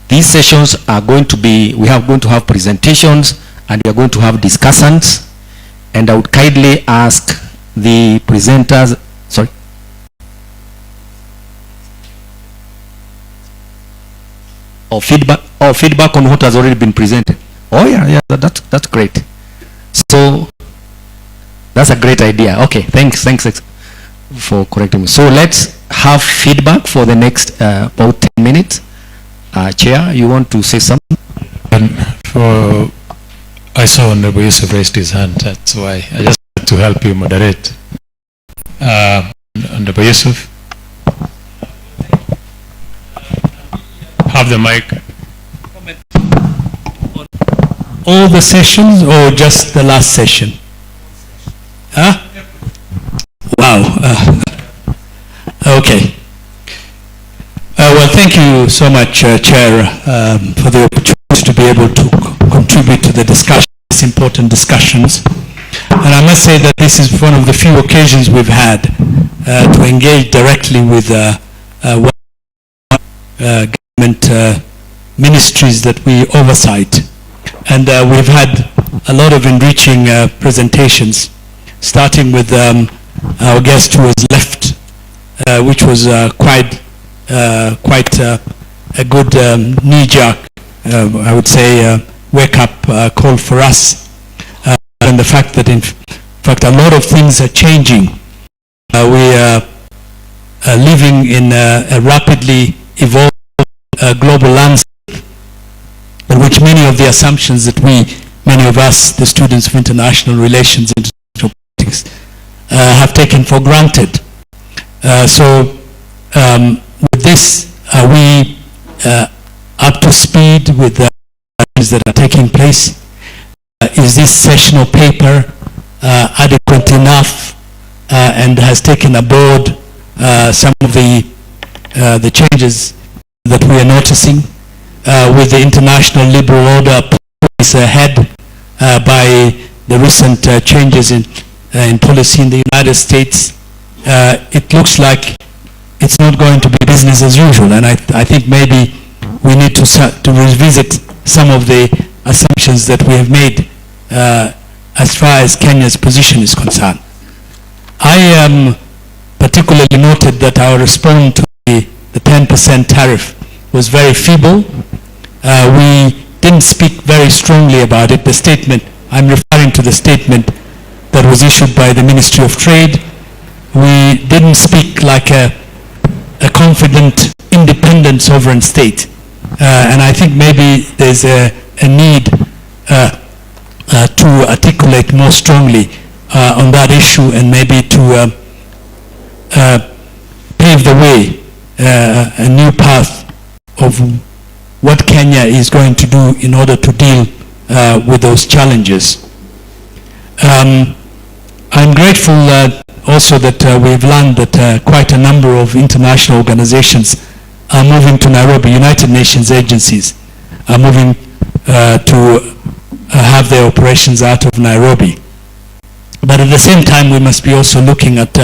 these sessions are going to be, we are going to have presentations, and we are going to have discussants. And I would kindly ask the presenters, sorry. Or feedback on what has already been presented. Oh yeah, that's great. So that's a great idea. Okay, thanks for correcting me. So let's have feedback for the next about 10 minutes. Chair, you want to say something? I saw Honorable Yusuf raised his hand. That's why I just had to help you moderate. Honorable Yusuf, have the mic. All the sessions or just the last session? Huh? Wow. Okay. Well, thank you so much, Chair, for the opportunity to be able to contribute to the discussion, these important discussions. And I must say that this is one of the few occasions we've had to engage directly with government ministries that we oversight. And we've had a lot of enriching presentations, starting with our guest who has left, which was quite a good knee-jerk, I would say, wake-up call for us. And the fact that, in fact, a lot of things are changing. We are living in a rapidly evolving global landscape, in which many of the assumptions that many of us, the students of international relations and international politics, have taken for granted. So with this, are we up to speed with the things that are taking place? Is this sessional paper adequate enough and has taken aboard some of the changes that we are noticing? With the international liberal order put ahead by the recent changes in policy in the United States, it looks like it's not going to be business as usual. And I think maybe we need to revisit some of the assumptions that we have made as far as Kenya's position is concerned. I particularly noted that our response to the 10% tariff was very feeble. We didn't speak very strongly about it. The statement, I'm referring to the statement that was issued by the Ministry of Trade. We didn't speak like a confident, independent sovereign state. And I think maybe there's a need to articulate more strongly on that issue, and maybe to pave the way a new path of what Kenya is going to do in order to deal with those challenges. I'm grateful also that we've learned that quite a number of international organizations are moving to Nairobi. United Nations agencies are moving to have their operations out of Nairobi. But at the same time, we must be also looking at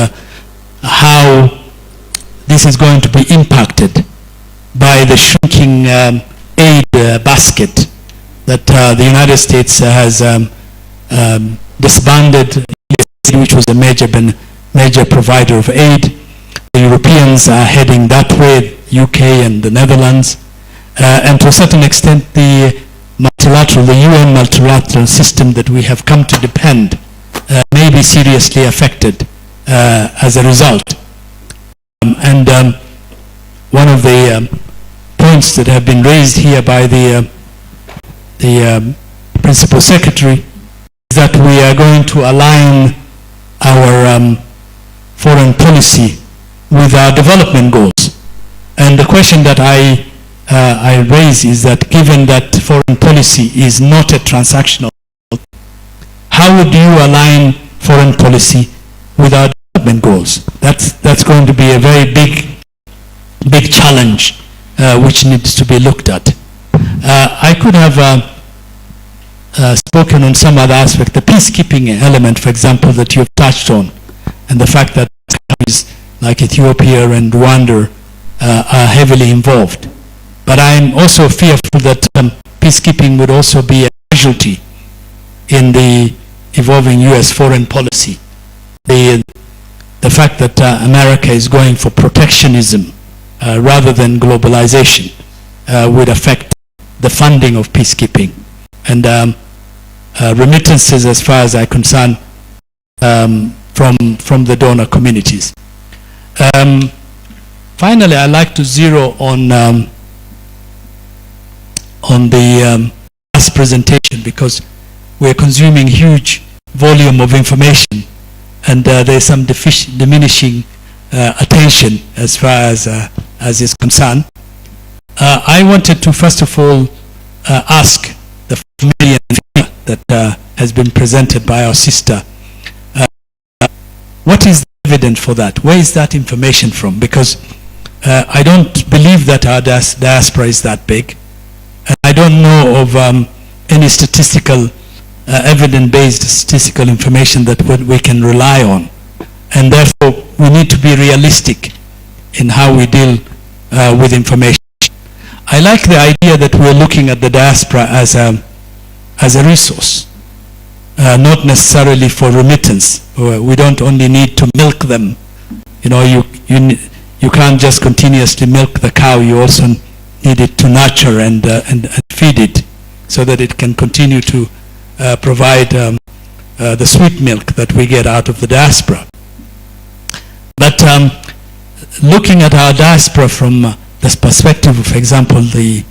how this is going to be impacted by the shrinking aid basket that the United States has disbanded, which was a major provider of aid. The Europeans are heading that way, UK and the Netherlands, and to a certain extent the UN multilateral system that we have come to depend may be seriously affected as a result. One of the points that have been raised here by the Principal Secretary is that we are going to align our foreign policy with our development goals. And the question that I raise is that given that foreign policy is not a transactional, how would you align foreign policy with our development goals? That's going to be a very big challenge which needs to be looked at. I could have spoken on some other aspect, the peacekeeping element, for example, that you've touched on, and the fact that countries like Ethiopia and Rwanda are heavily involved. But I'm also fearful that peacekeeping would also be a casualty in the evolving U.S. foreign policy. The fact that America is going for protectionism rather than globalization would affect the funding of peacekeeping. And remittances, as far as I'm concerned, from the donor communities. Finally, I'd like to zero on the last presentation, because we're consuming huge volume of information, and there's some diminishing attention as far as is concerned. I wanted to first of all ask the 5 million that has been presented by our sister. What is the evidence for that? Where is that information from? Because I don't believe that our diaspora is that big. And I don't know of any statistical, evidence-based statistical information that we can rely on. And therefore, we need to be realistic in how we deal with information. I like the idea that we're looking at the diaspora as a resource, not necessarily for remittance. We don't only need to milk them. You know, you can't just continuously milk the cow. You also need it to nurture and feed it so that it can continue to provide the sweet milk that we get out of the diaspora. But looking at our diaspora from this perspective of, for example, the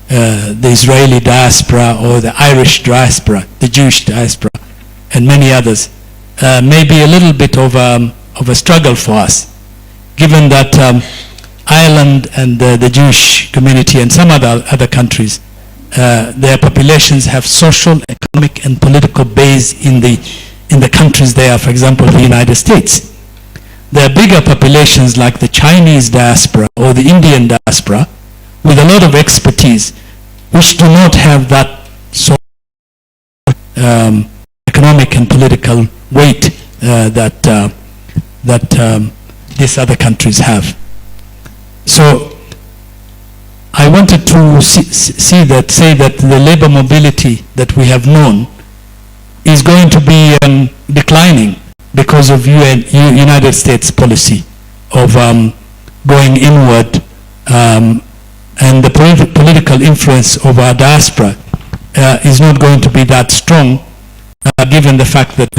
Israeli diaspora or the Irish diaspora, the Jewish diaspora, and many others, may be a little bit of a struggle for us, given that Ireland and the Jewish community and some other countries, their populations have social, economic, and political base in the countries they are, for example, the United States. There are bigger populations like the Chinese diaspora or the Indian diaspora with a lot of expertise, which do not have that sort of economic and political weight that these other countries have. So I wanted to say that the labor mobility that we have known is going to be declining because of United States policy of going inward, and the political influence of our diaspora is not going to be that strong, given the fact that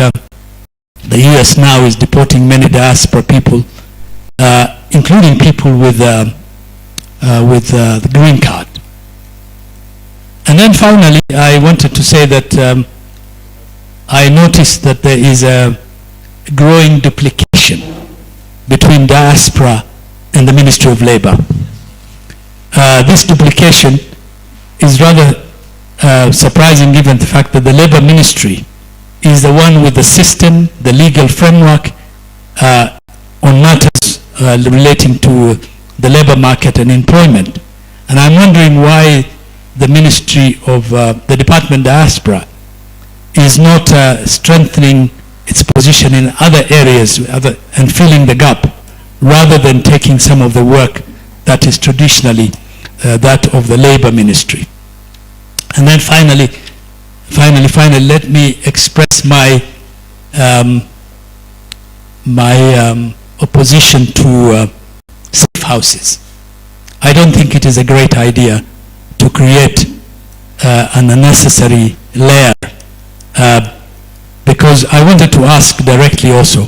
the U.S. now is deporting many diaspora people, including people with the green card. And then finally, I wanted to say that I noticed that there is a growing duplication between diaspora and the Ministry of Labor. This duplication is rather surprising given the fact that the Labor Ministry is the one with the system, the legal framework on matters relating to the labor market and employment. And I'm wondering why the Ministry of the Department Diaspora is not strengthening its position in other areas and filling the gap, rather than taking some of the work that is traditionally that of the Labor Ministry. And then finally, let me express my opposition to safe houses. I don't think it is a great idea to create an unnecessary layer, because I wanted to ask directly also,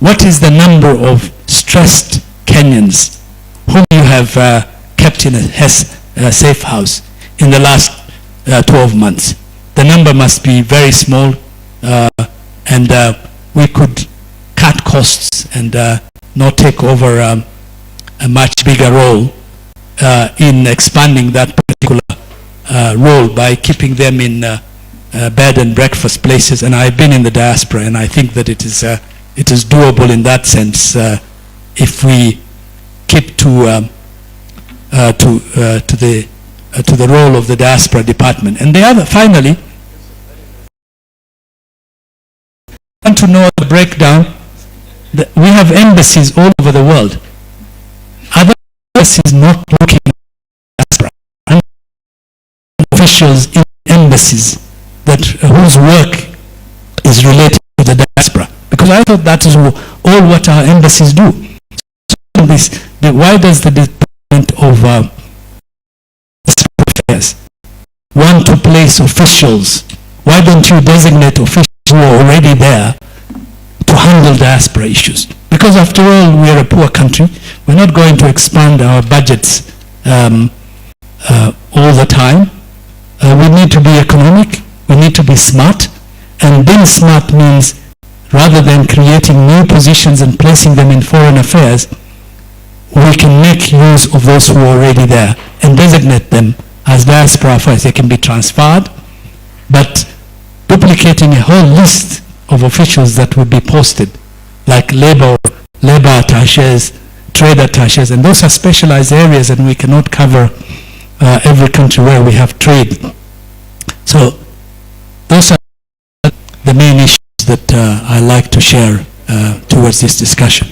what is the number of stressed Kenyans whom you have kept in a safe house in the last 12 months? The number must be very small, and we could cut costs and not take over a much bigger role in expanding that particular role by keeping them in bed and breakfast places. And I've been in the diaspora, and I think that it is doable in that sense if we keep to the role of the diaspora department. And the other, finally, I want to know the breakdown. We have embassies all over the world. Other embassies not looking at diaspora, and officials in embassies whose work is related to the diaspora. Because I thought that is all what our embassies do. So why does the Department of Affairs want to place officials? Why don't you designate officials who are already there to handle diaspora issues? Because after all, we are a poor country. We're not going to expand our budgets all the time. We need to be economic. We need to be smart. And being smart means, rather than creating new positions and placing them in foreign affairs, we can make use of those who are already there and designate them as diaspora affairs. They can be transferred, but duplicating a whole list of officials that would be posted, like labor attaches, trade attaches, and those are specialized areas, and we cannot cover every country where we have trade. So those are the main issues that I like to share towards this discussion.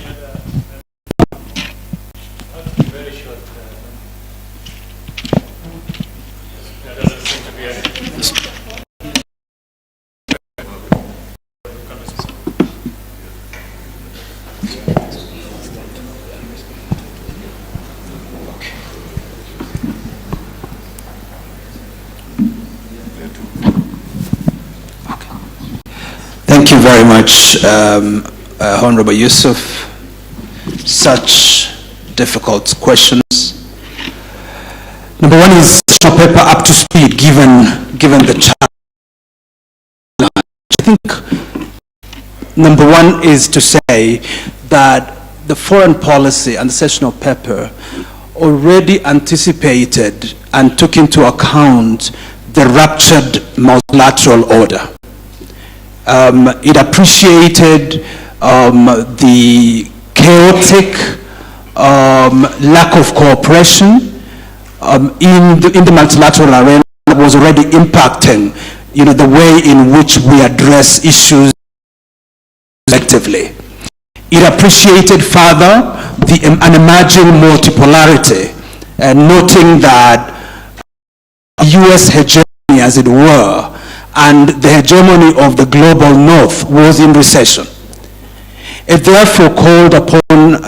Thank you very much, Honorable Yusuf. Such difficult questions. Number one is sessional paper up to speed given the challenge. I think number one is to say that the foreign policy and the sessional paper already anticipated and took into account the ruptured multilateral order. It appreciated the chaotic lack of cooperation in the multilateral arena that was already impacting, the way in which we address issues collectively. It appreciated further an emerging multipolarity, noting that U.S. hegemony, as it were, and the hegemony of the global north was in recession. It therefore called upon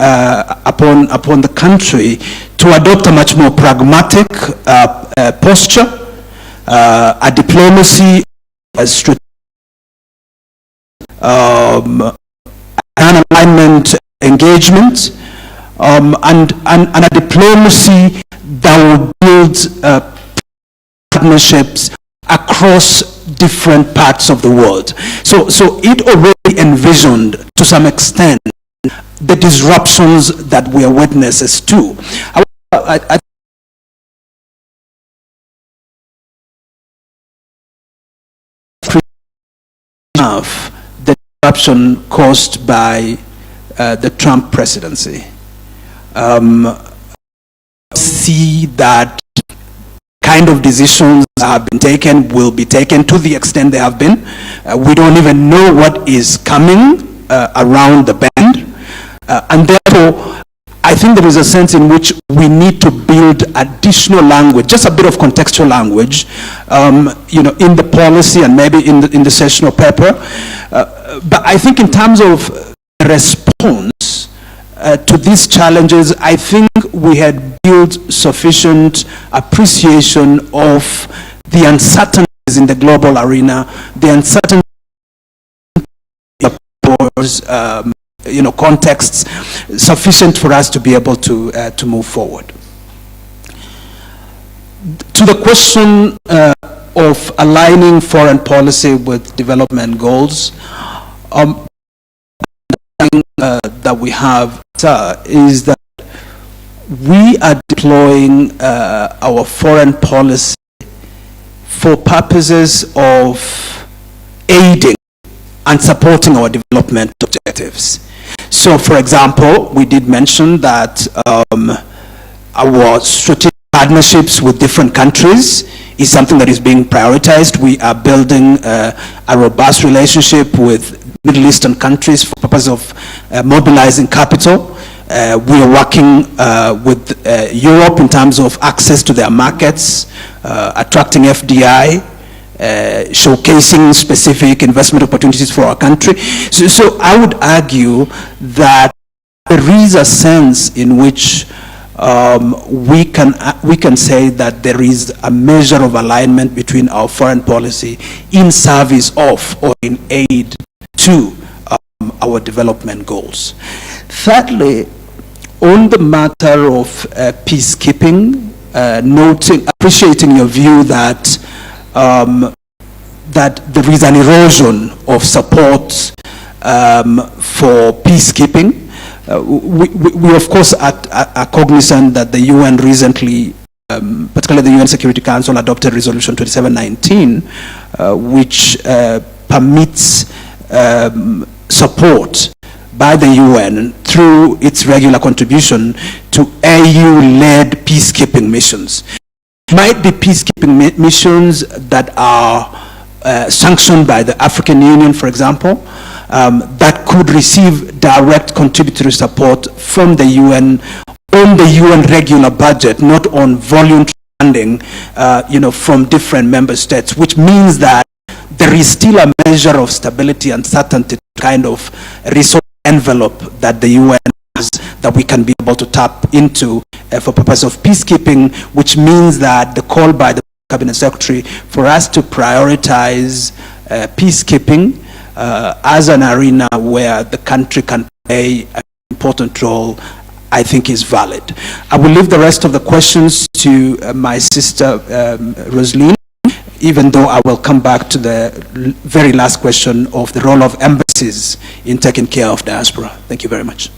the country to adopt a much more pragmatic posture, a diplomacy, a strategic, an alignment engagement, and a diplomacy that will build partnerships across different parts of the world. So it already envisioned, to some extent, the disruptions that we are witnesses to. I the disruption caused by the Trump presidency. See that kind of decisions have been taken, will be taken to the extent they have been. We don't even know what is coming around the bend. And therefore, I think there is a sense in which we need to build additional language, just a bit of contextual language, in the policy and maybe in the sessional paper. But I think in terms of response to these challenges, I think we had built sufficient appreciation of the uncertainties in the global arena, the uncertainties contexts sufficient for us to be able to move forward. To the question of aligning foreign policy with development goals, that we have is that we are deploying our foreign policy for purposes of aiding and supporting our development objectives. So, for example, we did mention that our strategic partnerships with different countries is something that is being prioritized. We are building a robust relationship with Middle Eastern countries for the purpose of mobilizing capital. We are working with Europe in terms of access to their markets, attracting FDI, showcasing specific investment opportunities for our country. So I would argue that there is a sense in which we can say that there is a measure of alignment between our foreign policy in service of or in aid to our development goals. Thirdly, on the matter of peacekeeping, appreciating your view that that there is an erosion of support for peacekeeping. We of course are cognizant that the UN recently, particularly the UN Security Council, adopted Resolution 2719, which permits support by the UN through its regular contribution to AU-led peacekeeping missions. Might be peacekeeping missions that are sanctioned by the African Union, for example, that could receive direct contributory support from the UN on the UN regular budget, not on voluntary funding, from different member states, which means that there is still a measure of stability and certainty, kind of resource envelope that the UN has that we can be able to tap into for purpose of peacekeeping, which means that the call by the Cabinet Secretary for us to prioritize peacekeeping as an arena where the country can play an important role, I think is valid. I will leave the rest of the questions to my sister Rosaline, even though I will come back to the very last question of the role of embassies in taking care of diaspora. Thank you very much.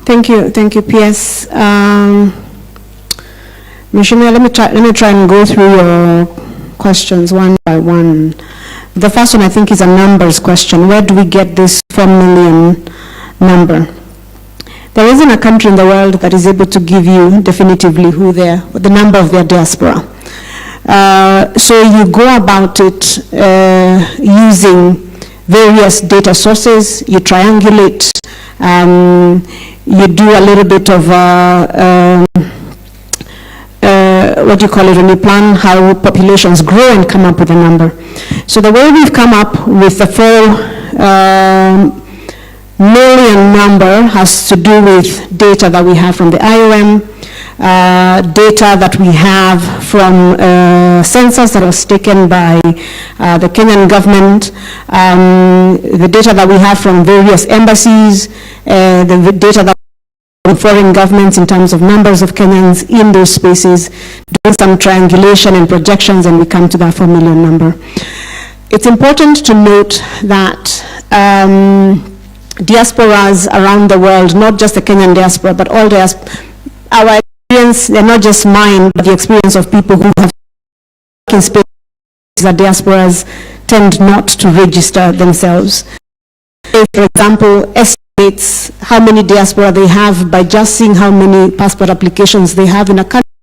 Thank you, PS. Mheshimiwa, let me try and go through your questions one by one. The first one, I think, is a numbers question. Where do we get this 4 million number? There isn't a country in the world that is able to give you definitively the number of their diaspora. So you go about it using various data sources, you triangulate, you do a little bit of what do you call it, when you plan how populations grow and come up with a number. So the way we've come up with the 4 million number has to do with data that we have from the IOM, data that we have from census that was taken by the Kenyan government, the data that we have from various embassies, the data that from foreign governments in terms of numbers of Kenyans in those spaces, doing some triangulation and projections, and we come to that 4 million number. It's important to note that diasporas around the world, not just the Kenyan diaspora, but all our experience, they're not just mine, but the experience of people who have in spaces that diasporas tend not to register themselves. For example, estimates how many diaspora they have by just seeing how many passport applications they have in a country.